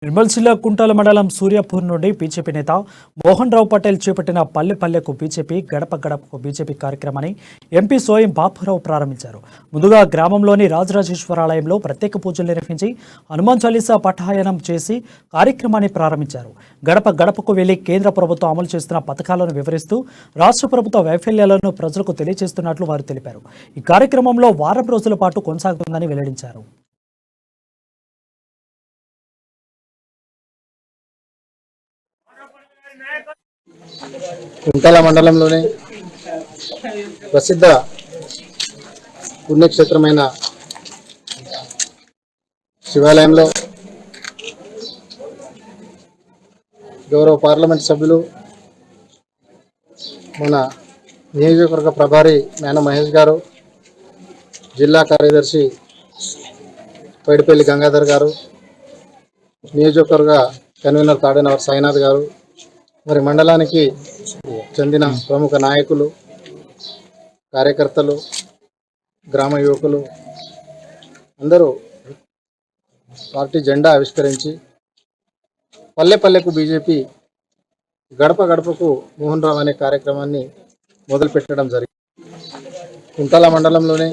నిర్మల్ జిల్లా కుంటాల మండలం సూర్యాపూర్ నుండి బీజేపీ నేత మోహన్ రావు పటేల్ చేపట్టిన పల్లె పల్లెకు బీజేపీ గడప గడపకు బీజేపీ కార్యక్రమాన్ని ఎంపీ సోయం బాపురావు ప్రారంభించారు. ముందుగా గ్రామంలోని రాజరాజేశ్వరాలయంలో ప్రత్యేక పూజలు నిర్వహించి హనుమాన్ చాలీసా పఠాయనం చేసి కార్యక్రమాన్ని ప్రారంభించారు. గడప గడపకు వెళ్లి కేంద్ర ప్రభుత్వం అమలు చేస్తున్న పథకాలను వివరిస్తూ రాష్ట్ర ప్రభుత్వ వైఫల్యాలను ప్రజలకు తెలియజేస్తున్నట్లు వారు తెలిపారు. ఈ కార్యక్రమంలో వారం రోజుల పాటు కొనసాగుతుందని వెల్లడించారు. కుంటాల మండలంలోనే ప్రసిద్ధ పుణ్యక్షేత్రమైన శివాలయంలో గౌరవ పార్లమెంట్ సభ్యులు మన నియోజకవర్గ ప్రభారి మేన మహేష్ గారు, జిల్లా కార్యదర్శి పైడిపల్లి గంగాధర్ గారు, నియోజకవర్గ కన్వీనర్ తాడేనవర్ సాయినాథ్ గారు, మరి మండలానికి చెందిన ప్రముఖ నాయకులు, కార్యకర్తలు, గ్రామ యువకులు అందరూ పార్టీ జెండా ఆవిష్కరించి పల్లె పల్లెకు బీజేపీ గడప గడపకు మోహన్ రావు అనే కార్యక్రమాన్ని మొదలుపెట్టడం జరిగింది. కుంటాల మండలంలోనే